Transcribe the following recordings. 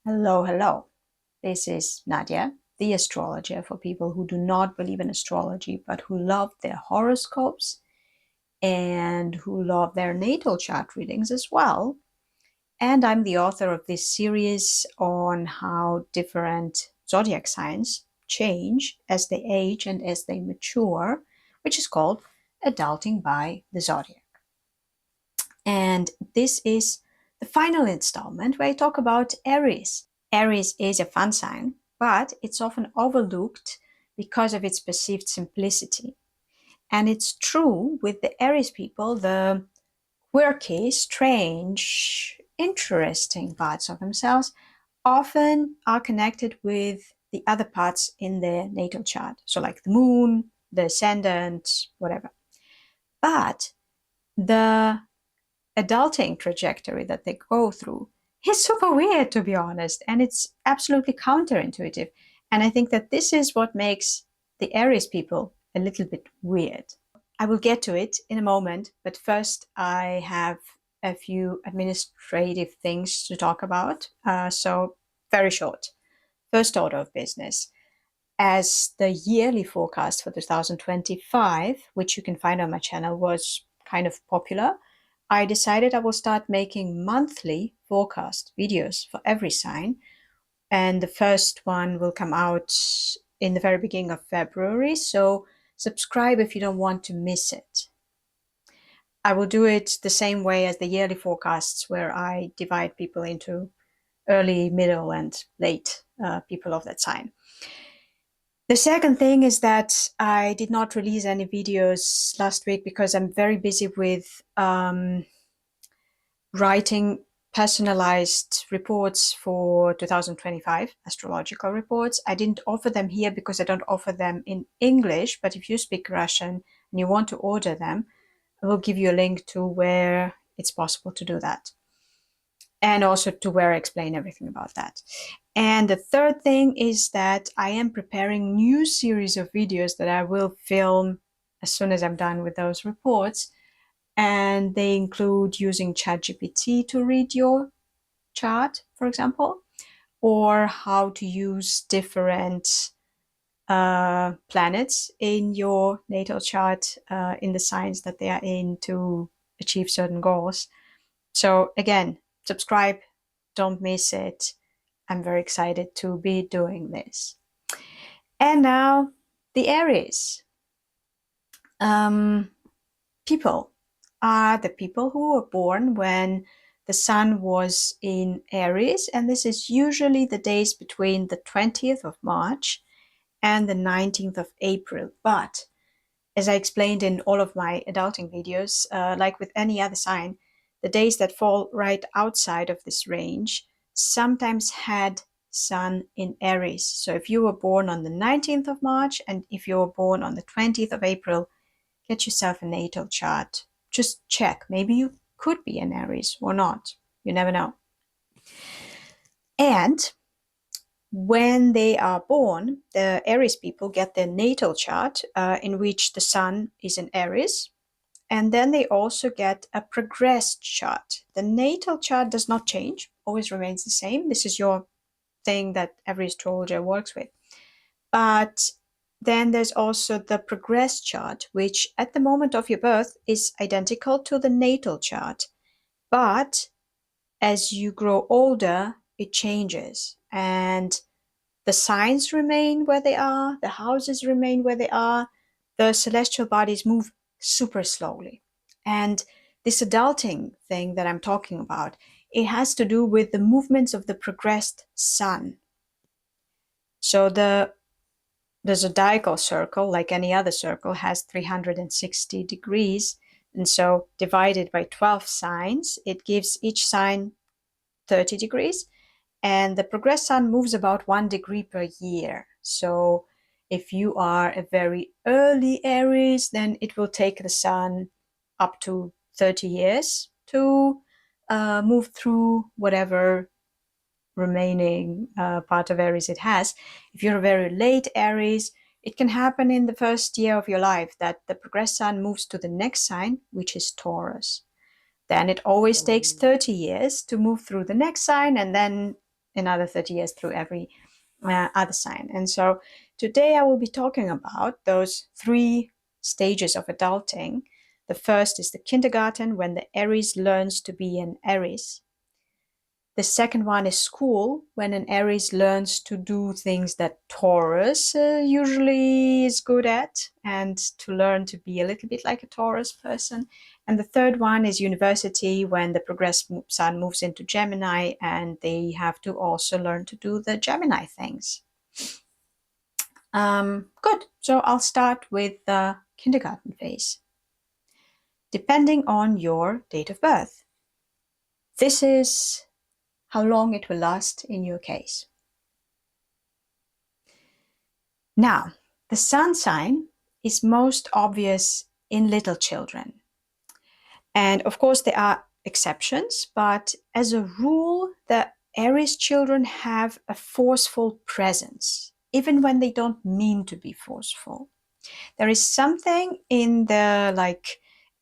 Hello, hello. This is Nadia, the astrologer for people who do not believe in astrology but who love their horoscopes and who love their natal chart readings as well. And I'm the author of this series on how different zodiac signs change as they age and as they mature, which is called Adulting by the Zodiac. And this is the final installment where I talk about Aries. Aries is a fun sign, but it's often overlooked because of its perceived simplicity. And it's true with the Aries people, the quirky, strange, interesting parts of themselves often are connected with the other parts in their natal chart. So, like the moon, the ascendant, whatever. But the adulting trajectory that they go through is super weird, to be honest, and it's absolutely counterintuitive. And I think that this is what makes the Aries people a little bit weird. I will get to it in a moment, but first I have a few administrative things to talk about. So, very short. First order of business. As the yearly forecast for 2025, which you can find on my channel, was kind of popular, I decided I will start making monthly forecast videos for every sign. And the first one will come out in the very beginning of February. So subscribe if you don't want to miss it. I will do it the same way as the yearly forecasts, where I divide people into early, middle, and late people of that sign. The second thing is that I did not release any videos last week because I'm very busy with writing personalized reports for 2025, astrological reports. I didn't offer them here because I don't offer them in English, but if you speak Russian and you want to order them, I will give you a link to where it's possible to do that. And also to where I explain everything about that. And the third thing is that I am preparing new series of videos that I will film as soon as I'm done with those reports. And they include using ChatGPT to read your chart, for example, or how to use different planets in your natal chart in the signs that they are in to achieve certain goals. So again, subscribe, don't miss it. I'm very excited to be doing this. And now the Aries. People are the people who were born when the sun was in Aries, and this is usually the days between the 20th of March and the 19th of April. But as I explained in all of my adulting videos, like with any other sign, the days that fall right outside of this range sometimes had sun in Aries. So if you were born on the 19th of March and if you were born on the 20th of April, get yourself a natal chart. Just check. Maybe you could be an Aries or not. You never know. And when they are born, the Aries people get their natal chart in which the sun is in Aries. And then they also get a progressed chart. The natal chart does not change, always remains the same. This is your thing that every astrologer works with. But then there's also the progressed chart, which at the moment of your birth is identical to the natal chart. But as you grow older, it changes. And the signs remain where they are, the houses remain where they are, the celestial bodies move super slowly. And this adulting thing that I'm talking about, it has to do with the movements of the progressed sun. So the zodiacal circle, like any other circle, has 360 degrees. And so divided by 12 signs, it gives each sign 30 degrees. And the progressed sun moves about 1 degree per year. So if you are a very early Aries, then it will take the sun up to 30 years to move through whatever remaining part of Aries it has. If you're a very late Aries, it can happen in the first year of your life that the progressed sun moves to the next sign, which is Taurus. Then it always takes 30 years to move through the next sign, and then another 30 years through every other sign. And so today I will be talking about those 3 stages of adulting. The first is the kindergarten, when the Aries learns to be an Aries. The second one is school, when an Aries learns to do things that Taurus usually is good at, and to learn to be a little bit like a Taurus person. And the third one is university, when the progressed sun moves into Gemini, and they have to also learn to do the Gemini things. Good. So I'll start with the kindergarten phase. Depending on your date of birth, this is how long it will last in your case. Now, the sun sign is most obvious in little children. And of course, there are exceptions, but as a rule, the Aries children have a forceful presence, even when they don't mean to be forceful. There is something in the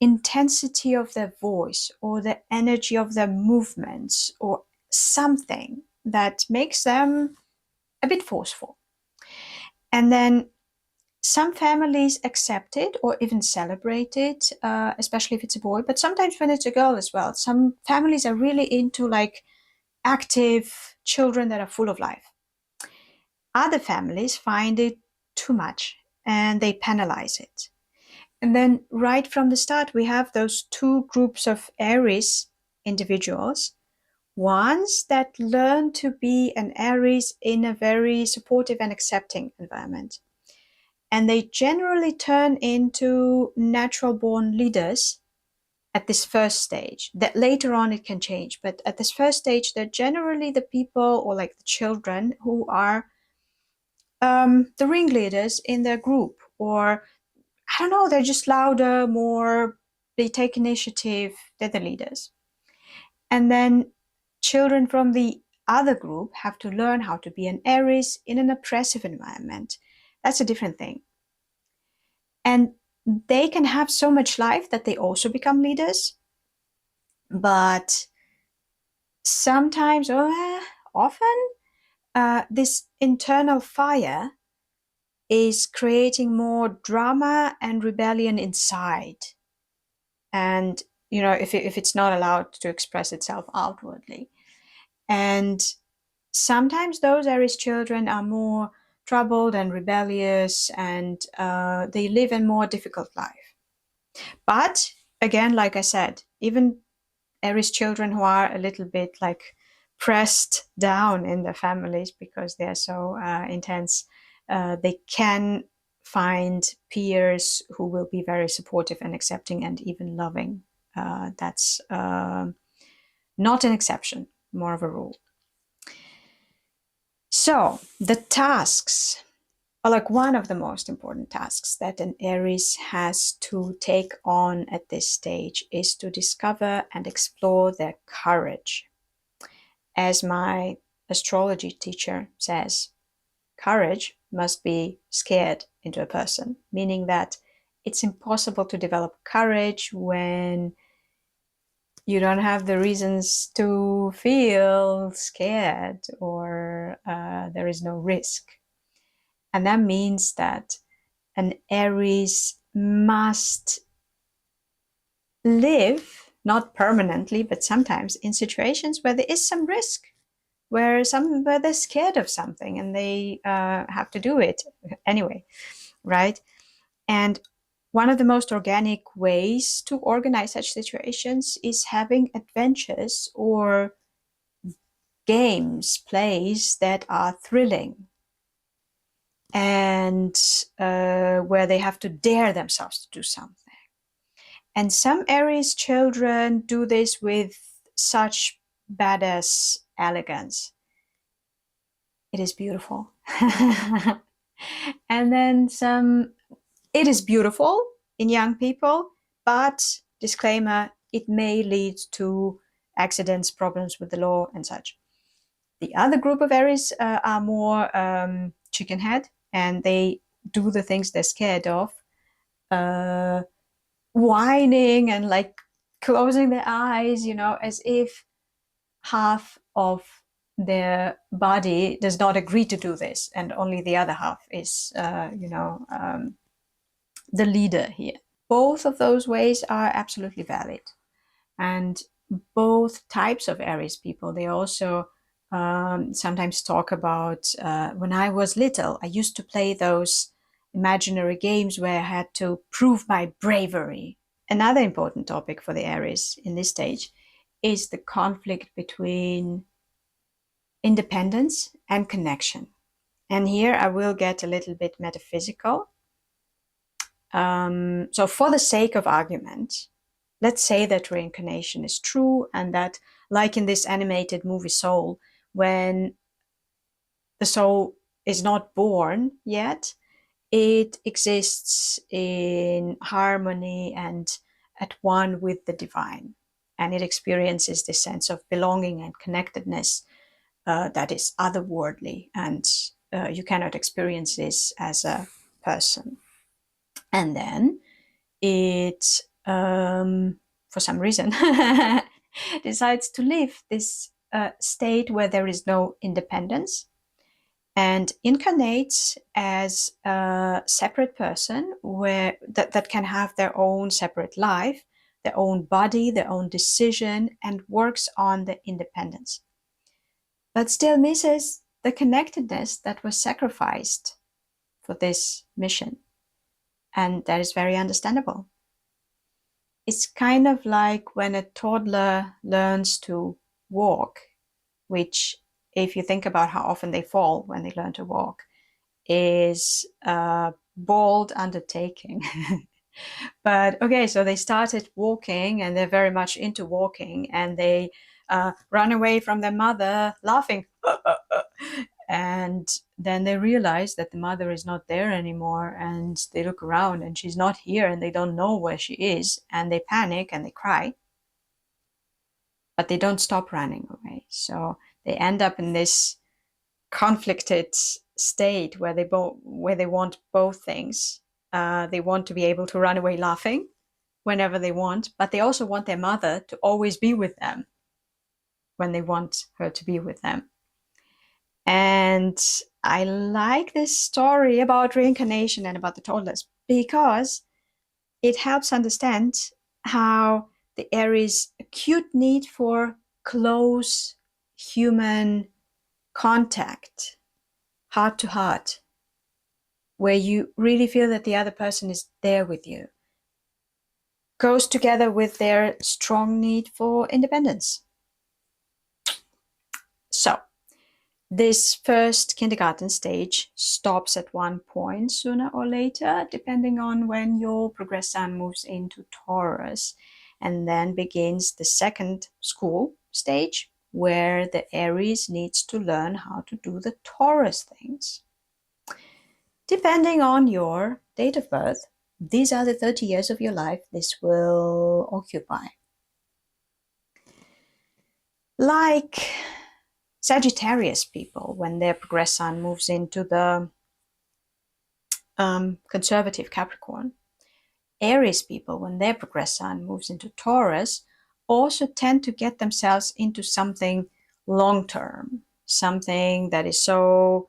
intensity of their voice or the energy of their movements or something that makes them a bit forceful. And then some families accept it or even celebrate it, especially if it's a boy, but sometimes when it's a girl as well. Some families are really into active children that are full of life. Other families find it too much and they penalize it. And then right from the start, we have those 2 groups of Aries individuals. Ones that learn to be an Aries in a very supportive and accepting environment. And they generally turn into natural born leaders at this first stage. That later on it can change, but at this first stage, they're generally the people or the children who are the ringleaders in their group, or I don't know, they're just louder, more, they take initiative, they're the leaders. And then children from the other group have to learn how to be an Aries in an oppressive environment. That's a different thing. And they can have so much life that they also become leaders. But sometimes, or often, this internal fire is creating more drama and rebellion inside. And, if it's not allowed to express itself outwardly. And sometimes those Aries children are more troubled and rebellious, and they live a more difficult life. But again, like I said, even Aries children who are a little bit pressed down in their families because they're so intense, they can find peers who will be very supportive and accepting and even loving. That's not an exception, more of a rule. So the tasks are one of the most important tasks that an Aries has to take on at this stage is to discover and explore their courage. As my astrology teacher says, courage must be scared into a person, meaning that it's impossible to develop courage when you don't have the reasons to feel scared or there is no risk. And that means that an Aries must live, not permanently, but sometimes in situations where there is some risk, where they're scared of something and they have to do it anyway, right? And one of the most organic ways to organize such situations is having adventures or games, plays that are thrilling and where they have to dare themselves to do something. And some Aries children do this with such badass elegance. It is beautiful. And then it is beautiful in young people, but disclaimer, it may lead to accidents, problems with the law and such. The other group of Aries are more chicken head, and they do the things they're scared of, whining and closing their eyes, as if half of their body does not agree to do this, and only the other half is, the leader here. Both of those ways are absolutely valid. And both types of Aries people, they also sometimes talk about, when I was little, I used to play those imaginary games where I had to prove my bravery. Another important topic for the Aries in this stage is the conflict between independence and connection. And here I will get a little bit metaphysical. So for the sake of argument, let's say that reincarnation is true, and that, like in this animated movie Soul, when the soul is not born yet, it exists in harmony and at one with the divine. And it experiences this sense of belonging and connectedness that is otherworldly, and you cannot experience this as a person. And then it, for some reason, decides to live this state where there is no independence, and incarnates as a separate person that can have their own separate life, their own body, their own decision, and works on the independence, but still misses the connectedness that was sacrificed for this mission. And that is very understandable. It's kind of like when a toddler learns to walk, which, if you think about how often they fall when they learn to walk, is a bold undertaking. But okay, so they started walking and they're very much into walking, and they run away from their mother laughing. And then they realize that the mother is not there anymore, and they look around and she's not here, and they don't know where she is, and they panic and they cry, but they don't stop running away. So they end up in this conflicted state where they want both things. They want to be able to run away laughing whenever they want, but they also want their mother to always be with them when they want her to be with them. And I like this story about reincarnation and about the toddlers because it helps understand how the Aries' acute need for close human contact, heart to heart, where you really feel that the other person is there with you, goes together with their strong need for independence. So, this first kindergarten stage stops at one point sooner or later, depending on when your progressed sun moves into Taurus, and then begins the second school stage, where the Aries needs to learn how to do the Taurus things. Depending on your date of birth, these are the 30 years of your life this will occupy. Like Sagittarius people, when their progressed sun moves into the conservative Capricorn, Aries people, when their progressed sun moves into Taurus, also tend to get themselves into something long-term, something that is so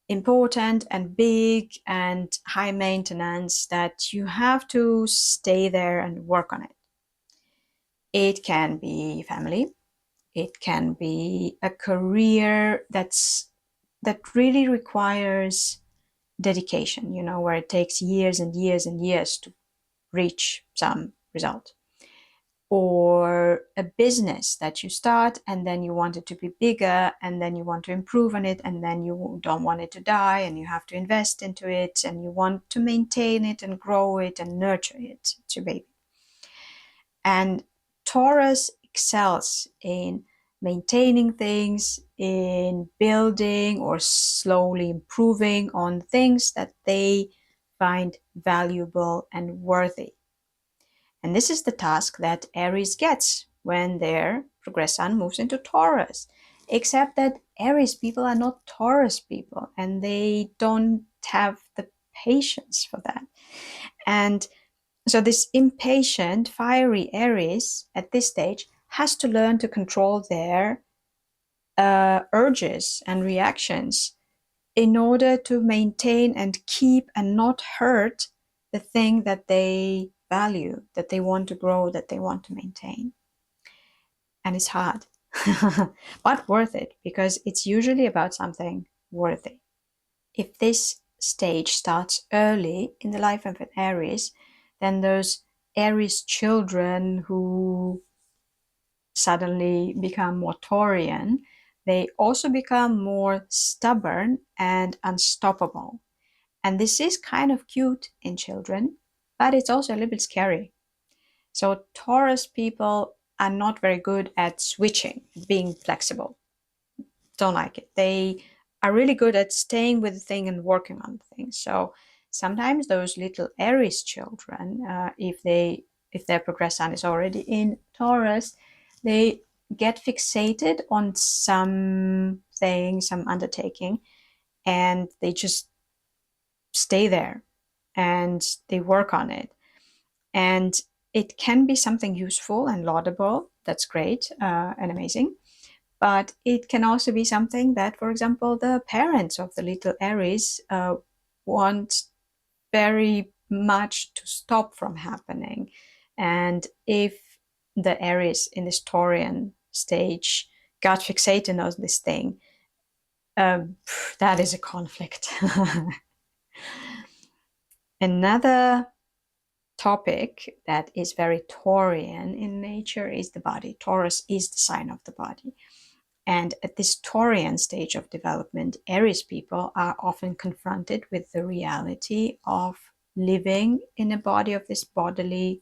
important and big and high maintenance that you have to stay there and work on it. It can be family. It can be a career that really requires dedication, where it takes years and years and years to reach some result. Or a business that you start and then you want it to be bigger, and then you want to improve on it, and then you don't want it to die, and you have to invest into it, and you want to maintain it and grow it and nurture it. It's your baby. And Taurus excels in maintaining things, in building or slowly improving on things that they find valuable and worthy. And this is the task that Aries gets when their progressed sun moves into Taurus. Except that Aries people are not Taurus people, and they don't have the patience for that. And so this impatient, fiery Aries at this stage has to learn to control their urges and reactions in order to maintain and keep and not hurt the thing that they value, that they want to grow, that they want to maintain. And it's hard, but worth it, because it's usually about something worthy. If this stage starts early in the life of an Aries, then those Aries children who suddenly become more Taurian, they also become more stubborn and unstoppable. And this is kind of cute in children, but it's also a little bit scary. So Taurus people are not very good at switching, being flexible. Don't like it. They are really good at staying with the thing and working on the thing. So sometimes those little Aries children, if their progress sign is already in Taurus, they get fixated on something, some undertaking, and they just stay there and they work on it. And it can be something useful and laudable. That's great and amazing. But it can also be something that, for example, the parents of the little Aries want very much to stop from happening. And if the Aries in this Taurian stage got fixated on this thing, that is a conflict. Another topic that is very Taurian in nature is the body. Taurus is the sign of the body. And at this Taurian stage of development, Aries people are often confronted with the reality of living in a body, of this bodily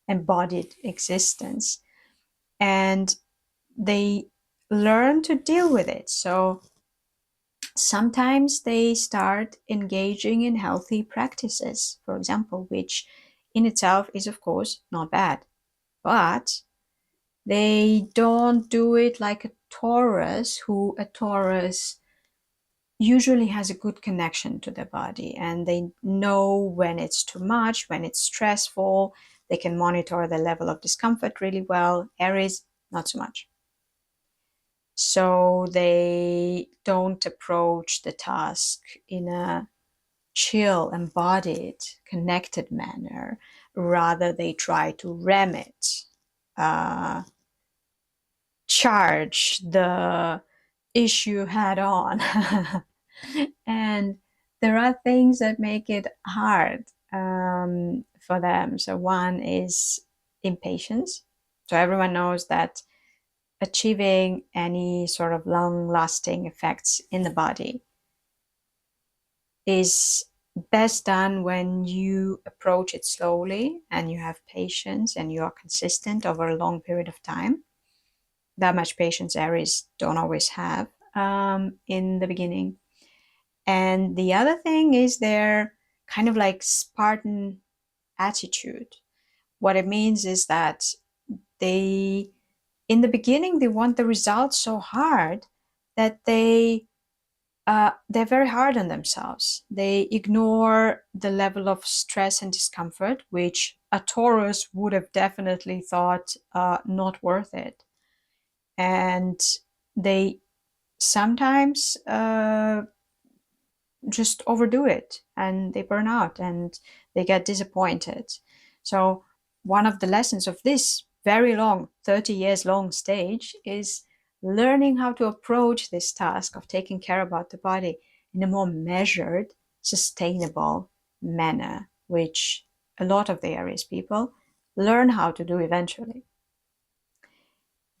embodied existence. And they learn to deal with it. So sometimes they start engaging in healthy practices, for example, which in itself is, of course, not bad. But they don't do it like a Taurus, a Taurus usually has a good connection to their body, and they know when it's too much, when it's stressful. They can monitor the level of discomfort really well. Aries, not so much. So they don't approach the task in a chill, embodied, connected manner. Rather, they try to ram it, charge the issue head on. And there are things that make it hard for them. So one is impatience. So everyone knows that achieving any sort of long-lasting effects in the body is best done when you approach it slowly and you have patience and you are consistent over a long period of time. That much patience Aries don't always have in the beginning. And the other thing is their kind of like Spartan attitude. What it means is that in the beginning, they want the results so hard that they're very hard on themselves. They ignore the level of stress and discomfort, which a Taurus would have definitely thought not worth it. And they sometimes just overdo it and they burn out and they get disappointed. So one of the lessons of this very long, 30 years long stage is learning how to approach this task of taking care about the body in a more measured, sustainable manner, which a lot of the Aries people learn how to do eventually.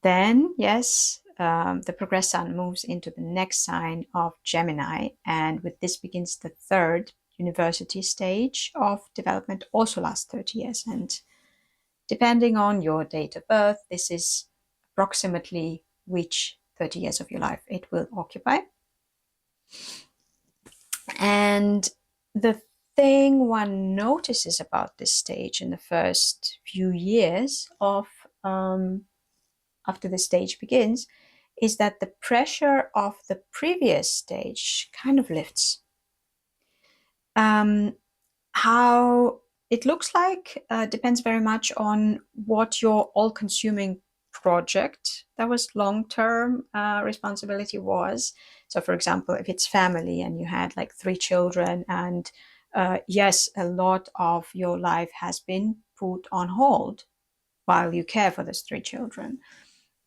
Then, yes, the progress sun moves into the next sign of Gemini, and with this begins the third university stage of development, also lasts 30 years. And depending on your date of birth, this is approximately which 30 years of your life it will occupy. And the thing one notices about this stage in the first few years of after the stage begins is that the pressure of the previous stage kind of lifts. How it looks like depends very much on what your all-consuming project that was long-term responsibility was. So for example, if it's family and you had like 3 children, and yes, a lot of your life has been put on hold while you care for those 3 children,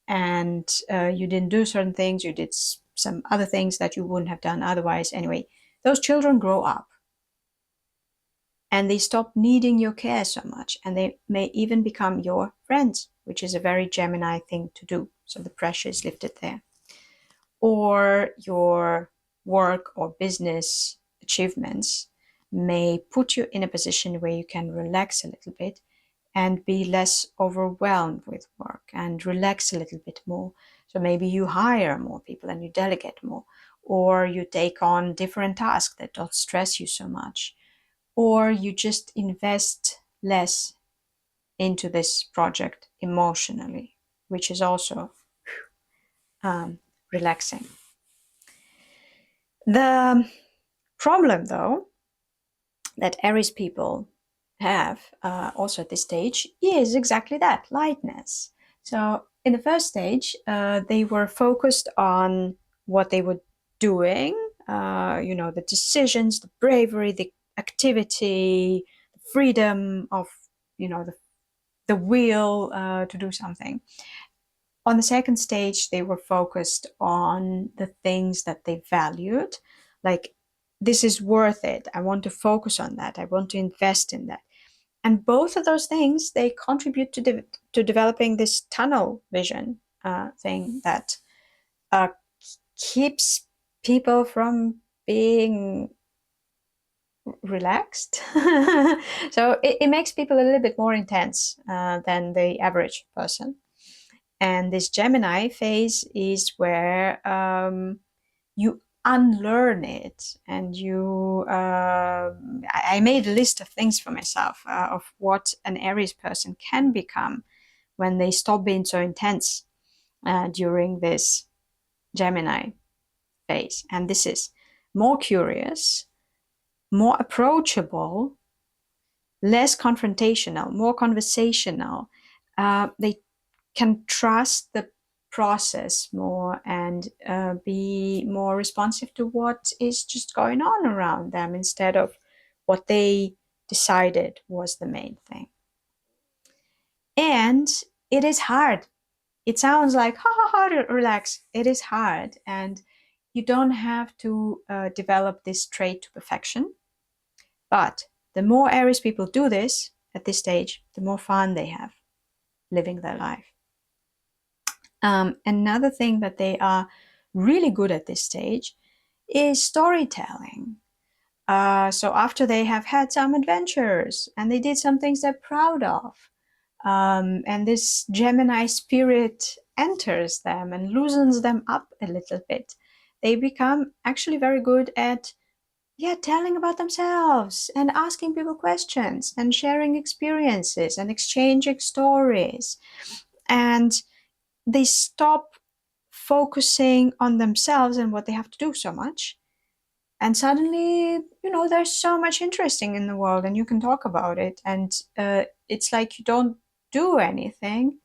and you didn't do certain things, you did some other things that you wouldn't have done otherwise anyway, those children grow up and they stop needing your care so much, and they may even become your friends, which is a very Gemini thing to do. So the pressure is lifted there. Or your work or business achievements may put you in a position where you can relax a little bit and be less overwhelmed with work and relax a little bit more. So maybe you hire more people and you delegate more, or you take on different tasks that don't stress you so much, or you just invest less into this project emotionally, which is also relaxing. The problem, though, that Aries people have also at this stage is exactly that, lightness. So in the first stage, they were focused on what they were doing, the decisions, the bravery, the activity, the freedom of, the will to do something. On the second stage, they were focused on the things that they valued, like, this is worth it. I want to focus on that. I want to invest in that. And both of those things, they contribute to developing this tunnel vision thing that keeps people from being relaxed. So it makes people a little bit more intense than the average person. And this Gemini phase is where you unlearn it, and I made a list of things for myself of what an Aries person can become when they stop being so intense during this Gemini phase. And this is more curious, more approachable, less confrontational, more conversational. They can trust the process more and be more responsive to what is just going on around them instead of what they decided was the main thing. And it is hard. It sounds like, ha ha ha, relax. It is hard. And you don't have to develop this trait to perfection. But the more Aries people do this at this stage, the more fun they have living their life. Another thing that they are really good at this stage is storytelling. So after they have had some adventures and they did some things they're proud of, and this Gemini spirit enters them and loosens them up a little bit, they become actually very good at telling about themselves and asking people questions and sharing experiences and exchanging stories. And they stop focusing on themselves and what they have to do so much. And suddenly, there's so much interesting in the world and you can talk about it. And it's like you don't do anything,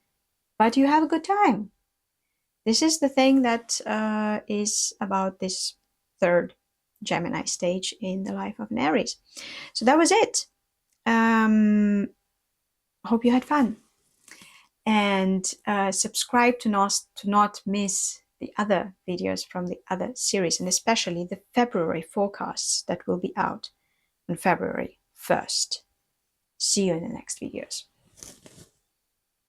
but you have a good time. This is the thing that is about this third Gemini stage in the life of an Aries. So that was it. Hope you had fun. And subscribe to not miss the other videos from the other series, and especially the February forecasts that will be out on February 1st. See you in the next videos.